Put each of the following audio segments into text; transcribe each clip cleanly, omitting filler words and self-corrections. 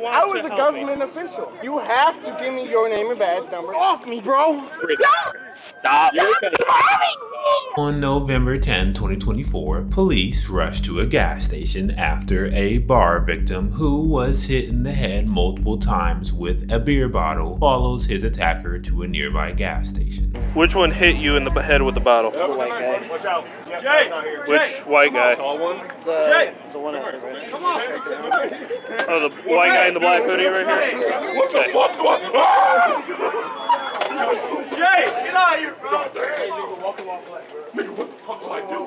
I was a government official. You have to give me your name and badge number. Off me, bro. Stop. On November 10, 2024, police rushed to a gas station after a bar victim who was hit in the head multiple times with a beer bottle follows his attacker to a nearby gas station. Which one hit you in the head with the bottle? The white guy. Watch out. Jay! Which white guy? The one at the red. Come on. Oh, the white guy in the black hoodie right here? What the fuck? Jay, get out of here, bro. Nigga, what the fuck do I do?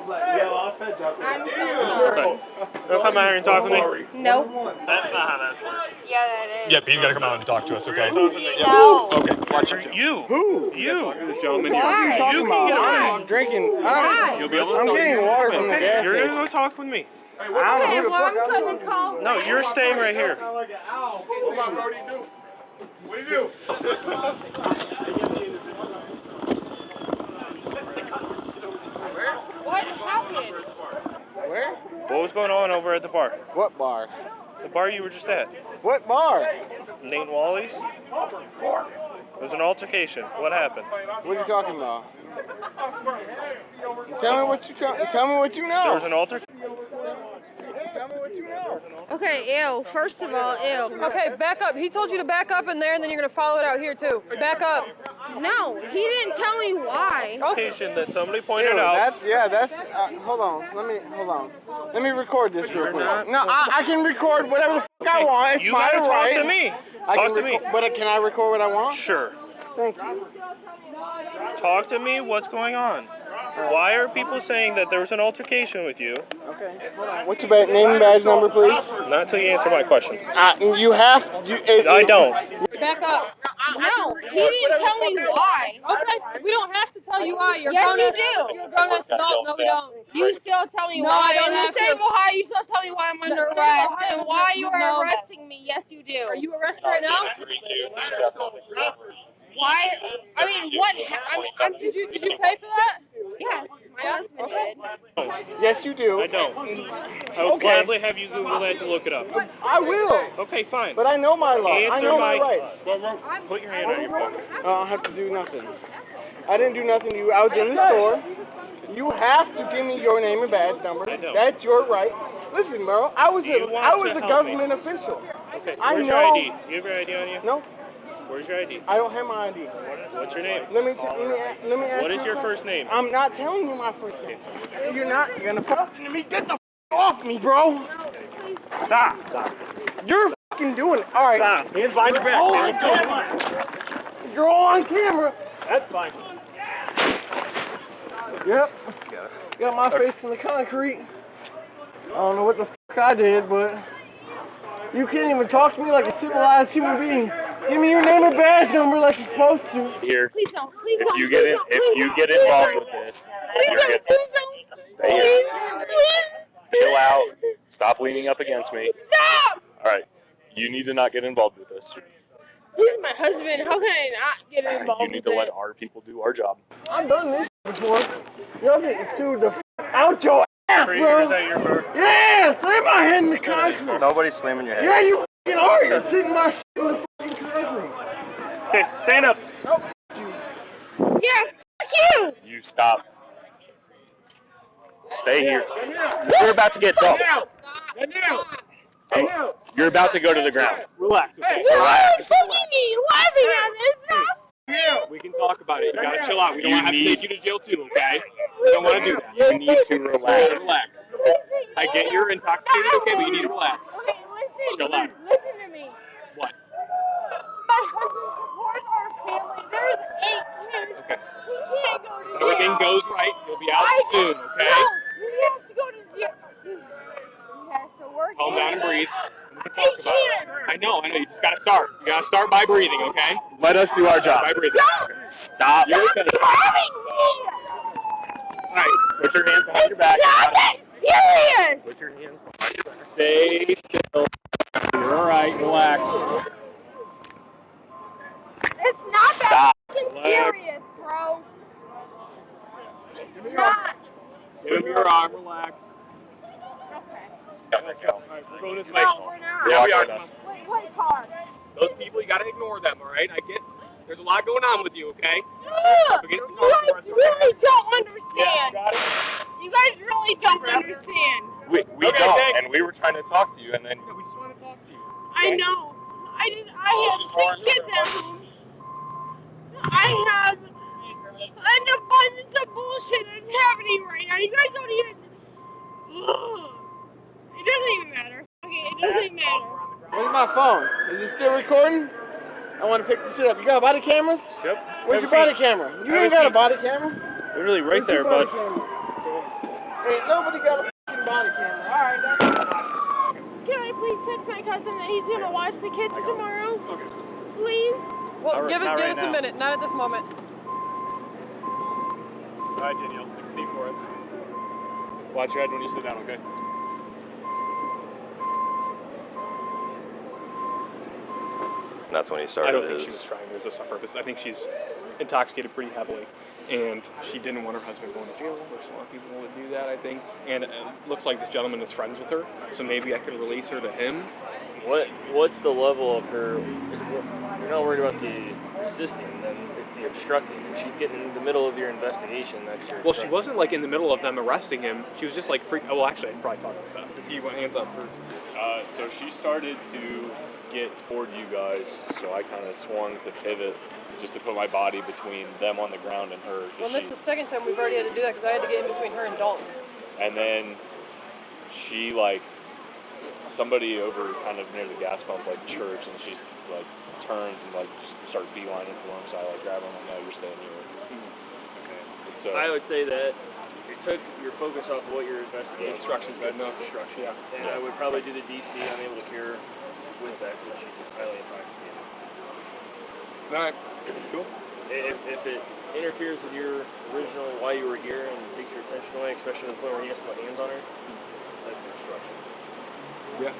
Don't come out here and talk to me. No. That's not how that works. Yeah, that is. Yep, he's got to come out and talk to us, okay? No. Okay, watch it. You. Who? You. This gentleman here. Why? You can get away. I'm drinking. Why? You'll be able to I'm talk getting to water from the Okay, gas you're station. gonna go talk with me. I don't know Okay, who the well, fuck I'm going to call. No, you're staying right here. What my brody do? What do you do? What happened? Where? What was going on over at the bar? What bar? The bar you were just at. What bar? Nate Wally's? It was an altercation. What happened? What are you talking about? Tell me what you tell me what you know. There was an altercation. Tell me what you know. Okay, ew. First of all, ew. Okay, back up. He told you to back up in there, and then you're going to follow it out here, too. Back up. No, he didn't tell me why. Altercation that somebody pointed Ew, out. that's hold on. Let me record this real quick. not- No, I can record whatever the fuck I want. It's You my gotta right. talk to me. I Talk can to me. But can I record what I want? Sure. Thank you. Talk to me. What's going on? Why are people saying that there was an altercation with you? Okay. Hold on. What's your name and badge number, please? Not until you answer my questions. You have. I don't. Back up. No, he didn't tell me why. Okay, we don't have to tell you why. You're Yes, grown you as- do. You're a grown-ass adult. No, we don't. You still tell me No, why. I don't In have the state to. of Ohio, you still tell me why I'm under state of arrest Ohio and why you are no. arresting me. Yes, you do. Are you arrested right now? Why? I mean, what? I'm just. Did you pay for that? Yes, my husband did. Yes, you do. I don't. I would Okay. gladly have you Google that to look it up. I will. Okay, fine. But I know my law. I Answer know my rights. Put your hand on your pocket. I don't have to do nothing. I didn't do nothing to you. I was in the store. You have to give me your name and badge number. I know. That's your right. Listen, bro. I was You a want to help government official. Okay, I where's your know- ID? You have your ID on you? No, Where's your ID? I don't have my ID. What's your name? Let me ask What is you your a first question. name? I'm not telling you my first name. You're gonna put to me. Get the off me, bro. Stop. You're fucking doing it. All right. Stop. Hands behind your back. Oh, man. You're all on camera. That's fine. Yep. Got my face in the concrete. I don't know what the fuck I did, but you can't even talk to me like a civilized human being. Give me your name and badge number like you're supposed to. Here. Please don't. Please If don't. you get it, if you get involved with this, you're good. Stay here. Chill out. Stop leaning up against me. Stop! All right. You need to not get involved with this. He's my husband. How can I not get involved You need to with let it? our people do our job. I've done this before. Y'all getting sued the f out your ass, Are you, is bro. that your car? Yeah, slam my head in the concrete. Nobody's slamming your head. Yeah, you f***ing are. You're sitting my shit in the fucking concrete. Okay, stand up. No, f*** you. Yeah, fuck you! You stop. Stay here. You're about to get dumped. Hey, you're about to go to the ground. Relax, okay? Why are you fucking laughing at this? We can talk about it. You gotta chill out. We don't You want to have to need- take you to jail too, okay? We don't want to do that. You need to relax. Relax. I get you're intoxicated, okay, but you need to relax. Okay, listen. Chill out. Listen to me. What? My husband supports our family. There's 8 kids. Okay. He can't go to jail. Everything goes right. You'll be out soon, okay? No, he has to go to jail. He has to work. Calm down and breathe. We can He talk about it. can't. I know. You just gotta start. You gotta start by breathing, okay? Let us do our job. By breathing. Stop. You're okay. Robbing me! All right. Put your hands behind your back. Stop it! Serious! Put your hands behind your back. Stay still. You're all right. Relax. It's not that Stop. fucking Relax. serious, bro. It's not. Give him your arm. Relax. Okay. Let's go. All right, we're going this way. No, we're not. Yeah, we are. Walk with us. Wait, car. Those people, you gotta ignore them, alright? I get there's a lot going on with you, okay? Ugh, Against the you car guys for us, really don't Yeah, understand. got it. You guys really don't understand. We Okay, don't, thanks. and we were trying to talk to you, and then Yeah, we just want to talk to you. I know. I have 6 kids at home. I have an abundance of bullshit that's happening right now. You guys don't even. Ugh. It doesn't even matter. Okay, it doesn't matter. Where's my phone? Is it still recording? I want to pick this shit up. You got body cameras? Yep. Where's your body camera? You ain't got a body camera. Literally right Where's there, your bud. body camera? Ain't nobody got a fucking body camera. Alright, Can I please text my cousin that he's gonna watch the kids tomorrow? Please? Well, Not give right us now. a minute. Not at this moment. Alright, Danielle, take a seat for us. Watch your head when you sit down, okay? that's when he I started don't think his. she was trying to resist on purpose. I think she's intoxicated pretty heavily, and she didn't want her husband going to jail, which a lot of people would do that, I think. And it looks like this gentleman is friends with her, so maybe I could release her to him. What's the level of her? You're not worried about the resisting, then it's the obstructing. If she's getting in the middle of your investigation, that's your. Well, she wasn't like in the middle of them arresting him. She was just like freak. Oh, well, actually, I can probably talk about that because he went hands up first. So she started to get toward you guys, so I kind of swung to pivot just to put my body between them on the ground and her. Well, this is the second time we've already had to do that because I had to get in between her and Dalton. And then she, like, somebody over kind of near the gas pump, like, church, and she's, like, turns and, like, just starts beelining for him, so I, like, grab her and I'm like, no, you're staying here. Okay. And so, I would say that it took your focus off of what you're investigating. Obstruction's good enough. Obstruction, yeah. And I would probably do the DC, unable to cure with that because she's highly intoxicated. Alright, cool. If it interferes with your original why you were here and takes your attention away, especially to the point where he has to put hands on her, that's obstruction. Yeah.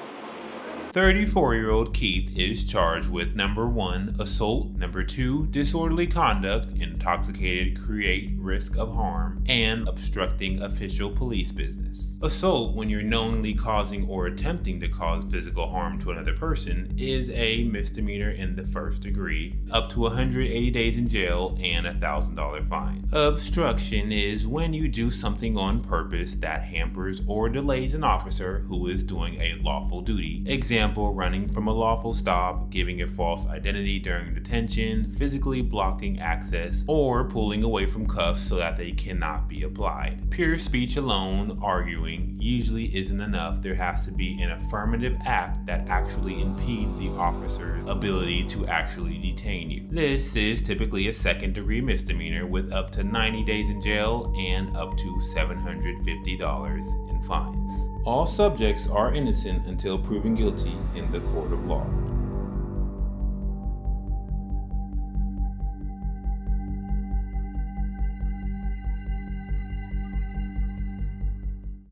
34-year-old Keith is charged with number 1, assault, number 2, disorderly conduct, intoxicated, create risk of harm, and obstructing official police business. Assault, when you're knowingly causing or attempting to cause physical harm to another person, is a misdemeanor in the first degree, up to 180 days in jail and a $1,000 fine. Obstruction is when you do something on purpose that hampers or delays an officer who is doing a lawful duty. Example, running from a lawful stop, giving a false identity during detention, physically blocking access, or pulling away from cuffs so that they cannot be applied. Pure speech alone, arguing, usually isn't enough. There has to be an affirmative act that actually impedes the officer's ability to actually detain you. This is typically a second-degree misdemeanor with up to 90 days in jail and up to $750 in fines. All subjects are innocent until proven guilty in the court of law.